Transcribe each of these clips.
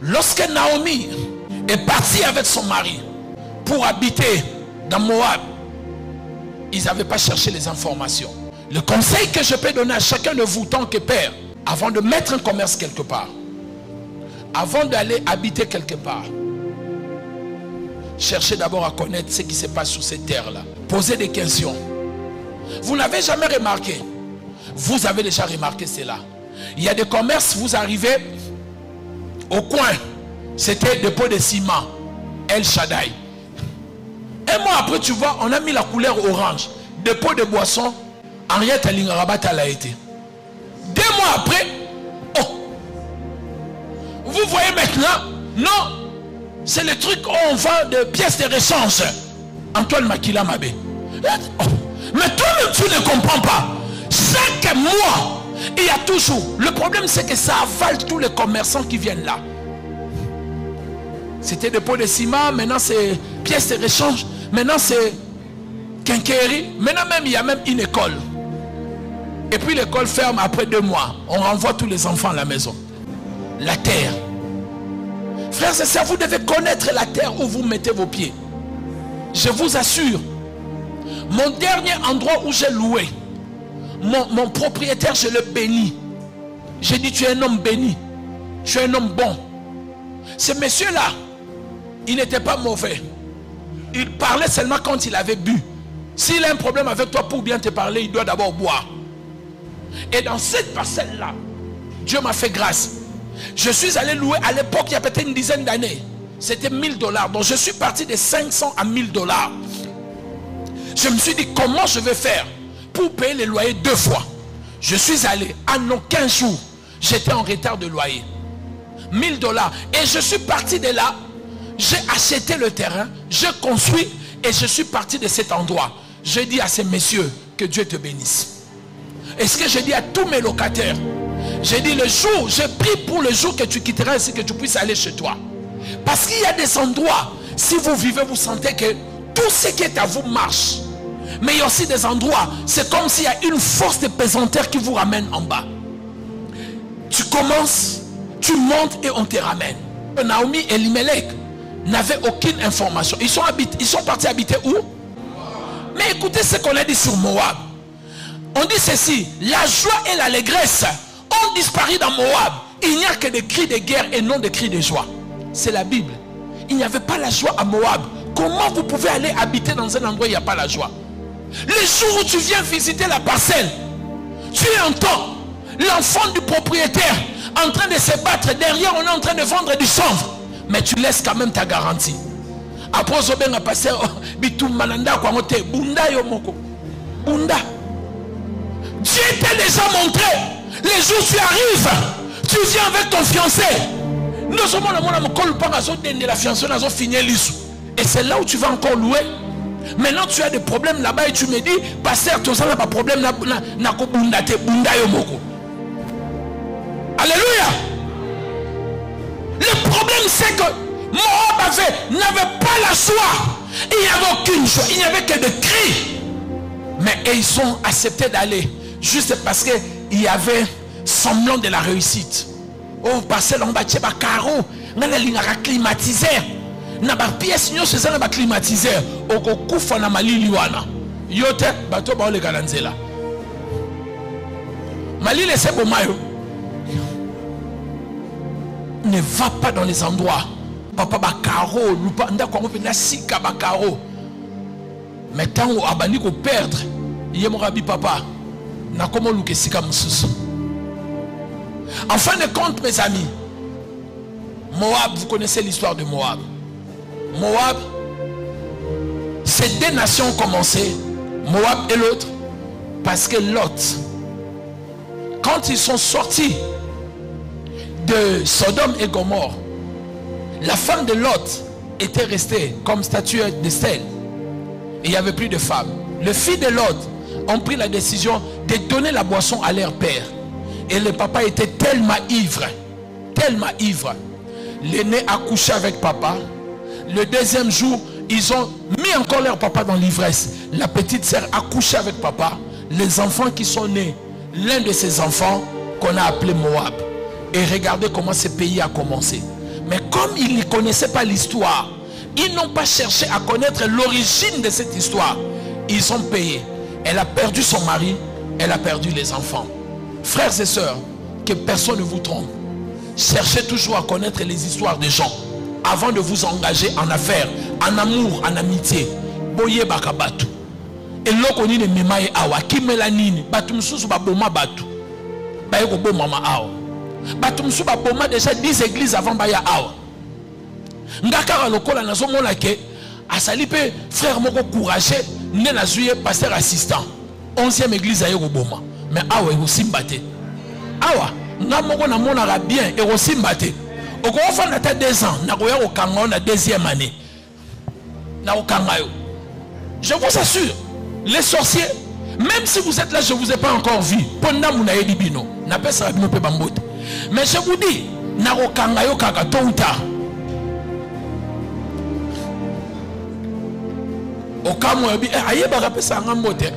Lorsque Naomi est partie avec son mari pour habiter dans Moab, ils n'avaient pas cherché les informations. Le conseil que je peux donner à chacun de vous, tant que père, avant de mettre un commerce quelque part, avant d'aller habiter quelque part, cherchez d'abord à connaître ce qui se passe sur cette terre-là. Posez des questions. Vous n'avez jamais remarqué. Vous avez déjà remarqué cela. Il y a des commerces, vous arrivez au coin, c'était dépôt de ciment, El Shaddai. Un mois après, tu vois, on a mis la couleur orange. Dépôt de boissons, Henriette Alingarabat a été. 2 mois après, oh, vous voyez maintenant, non, c'est le truc où on vend des pièces de rechange. Antoine Makila Mabé. Oh, mais toi-même, tu ne comprends pas. Chaque mois, il y a toujours. Le problème, c'est que ça avale tous les commerçants qui viennent là. C'était dépôt de ciment, maintenant c'est pièces de rechange, maintenant c'est quincaillerie, maintenant même il y a même une école. Et puis l'école ferme après 2 mois. On renvoie tous les enfants à la maison. La terre. Frères et sœurs, vous devez connaître la terre où vous mettez vos pieds. Je vous assure, mon dernier endroit où j'ai loué, mon propriétaire, je le bénis. J'ai dit, tu es un homme béni, tu es un homme bon. Ce monsieur-là, il n'était pas mauvais. Il parlait seulement quand il avait bu. S'il a un problème avec toi, pour bien te parler, il doit d'abord boire. Et dans cette parcelle-là, Dieu m'a fait grâce. Je suis allé louer à l'époque, il y a peut-être une dizaine d'années. C'était 1000 $. Donc je suis parti de 500 à 1000 $. Je me suis dit, comment je vais faire pour payer les loyers 2 fois. Je suis allé, en aucun jour, j'étais en retard de loyer. 1000 $. Et je suis parti de là. J'ai acheté le terrain, j'ai construit et je suis parti de cet endroit. Je dis à ces messieurs que Dieu te bénisse. Et ce que je dis à tous mes locataires, j'ai dit le jour, j'ai pris pour le jour que tu quitteras ici, que tu puisses aller chez toi. Parce qu'il y a des endroits, si vous vivez, vous sentez que tout ce qui est à vous marche. Mais il y a aussi des endroits, c'est comme s'il y a une force de pesanteur qui vous ramène en bas. Tu commences, tu montes et on te ramène. Naomi et Elimelech n'avaient aucune information. Ils sont partis habiter où? Mais écoutez ce qu'on a dit sur Moab. On dit ceci, la joie et l'allégresse ont disparu dans Moab. Il n'y a que des cris de guerre et non des cris de joie. C'est la Bible. Il n'y avait pas la joie à Moab. Comment vous pouvez aller habiter dans un endroit où il n'y a pas la joie? Les jours où tu viens visiter la parcelle, tu entends l'enfant du propriétaire en train de se battre. Derrière, on est en train de vendre du chanvre. Mais tu laisses quand même ta garantie. Après, on a passé Bunda Yomoko. Bunda. Dieu t'a déjà montré. Les jours où tu arrives, tu viens avec ton fiancé. Nous sommes la fiancée, et c'est là où tu vas encore louer. Maintenant tu as des problèmes là-bas et tu me dis, pasteur, tu n'as pas de problème. Alléluia. Le problème c'est que Moab n'avait pas la joie. Il n'y avait aucune joie. Il n'y avait que des cris. Mais ils ont accepté d'aller. Juste parce qu'il y avait semblant de la réussite. Oh, parce que l'on va faire des carreaux. On a climatisé. On a des pièces climatisé. On a des na malili wana. Yote, bato ba ole galanzela. Malili c'est bon mayo. Ne va pas dans les endroits. Papa ba carreau, lupa nda kwa ngope na sika ba carreau. Mais tant où abani ko perdre, yemorabi papa. Na comment luke sika mususu. En fin de compte, mes amis, Moab, vous connaissez l'histoire de Moab. Moab, ces 2 nations ont commencé, Moab et l'autre, parce que Lot, quand ils sont sortis de Sodome et Gomorrhe, la femme de Lot était restée comme statue de sel. Et il n'y avait plus de femmes. Les filles de Lot ont pris la décision de donner la boisson à leur père. Et le papa était tellement ivre. Tellement ivre. L'aîné a couché avec papa. Le deuxième jour, ils ont mis encore leur papa dans l'ivresse. La petite sœur a couché avec papa. Les enfants qui sont nés, l'un de ces enfants qu'on a appelé Moab. Et regardez comment ce pays a commencé. Mais comme ils ne connaissaient pas l'histoire, ils n'ont pas cherché à connaître l'origine de cette histoire. Ils ont payé. Elle a perdu son mari, elle a perdu les enfants. Frères et sœurs, que personne ne vous trompe. Cherchez toujours à connaître les histoires des gens avant de vous engager en affaires, en amour, en amitié. Boye bakabatu. Et l'okoni ne memaye awa ki melanini batu msusu baboma batu. Baye ko bo mama awa. Batu msusu baboma déjà 10 églises avant baya awa. Ngaka lokola nazo mona ke asali pe frère moko courageux ne na zuye pasteur assistant 11e église aye ko boma. Mais awa ko simbate. Awa nga moko na mona ra bien e ko simbate. Oko ofanda ta 2 ans na ko ya ko kanga na 2e année. Na ko kanga yo. Je vous assure, les sorciers, même si vous êtes là, je ne vous ai pas encore vu. Mais je vous dis, Narokangayo Kaka, tôt ou tard. Au cas où aïe barape ça en mbote.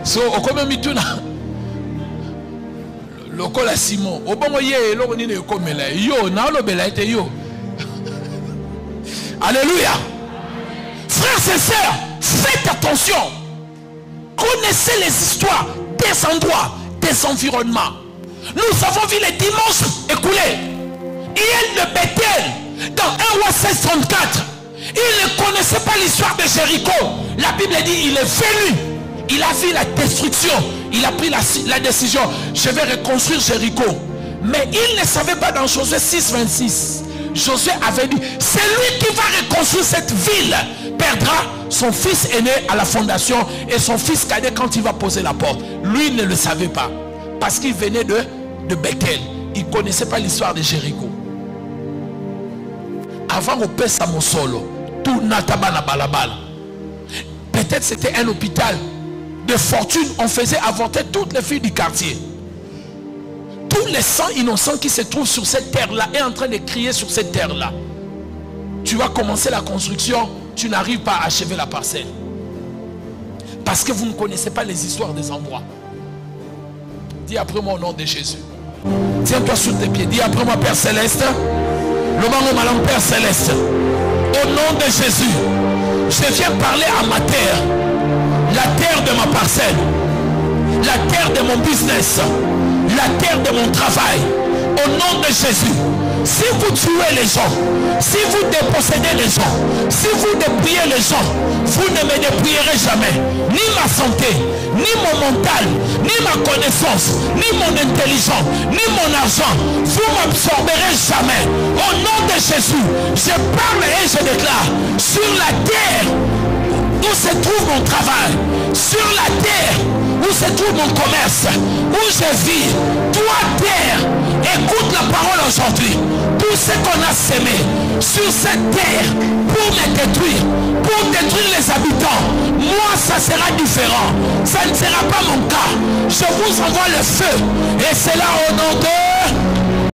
So au comme mituna. Lokola Simon. Au bon yé lo ni ne komela. Yo na lo bela ete yo. Alléluia. Frères et sœurs, faites attention. Connaissez les histoires des endroits, des environnements. Nous avons vu les dimanches écoulés. Il de Bethel, dans 1 roi 16, 34. Il ne connaissait pas l'histoire de Jéricho. La Bible dit il est venu. Il a vu la destruction. Il a pris la décision. Je vais reconstruire Jéricho. Mais il ne savait pas dans Josué 6, 26. Josué avait dit, c'est lui qui va reconstruire cette ville. Perdra son fils aîné à la fondation et son fils cadet quand il va poser la porte. Lui il ne le savait pas. Parce qu'il venait de Bethel. Il ne connaissait pas l'histoire de Jéricho. Avant qu'on pèse à mon solo, tout n'atabana balabala. Peut-être c'était un hôpital de fortune. On faisait avorter toutes les filles du quartier. Tous les sangs innocents qui se trouvent sur cette terre-là est en train de crier sur cette terre-là. Tu vas commencer la construction, tu n'arrives pas à achever la parcelle. Parce que vous ne connaissez pas les histoires des endroits. Dis après moi au nom de Jésus. Tiens-toi sur tes pieds. Dis après moi Père Céleste. Le nom malin Père Céleste. Au nom de Jésus, je viens parler à ma terre. La terre de ma parcelle. La terre de mon business. La terre de mon travail. Au nom de Jésus. Si vous tuez les gens, si vous dépossédez les gens, si vous dépouillez les gens, vous ne me dépouillerez jamais. Ni ma santé, ni mon mental, ni ma connaissance, ni mon intelligence, ni mon argent. Vous ne m'absorberez jamais. Au nom de Jésus, je parle et je déclare sur la terre où se trouve mon travail, sur la terre où se trouve mon commerce, où je vis, toi terre, écoute la parole aujourd'hui. Tout ce qu'on a semé sur cette terre pour me détruire, pour détruire les habitants, moi ça sera différent. Ça ne sera pas mon cas. Je vous envoie le feu et c'est là au nom de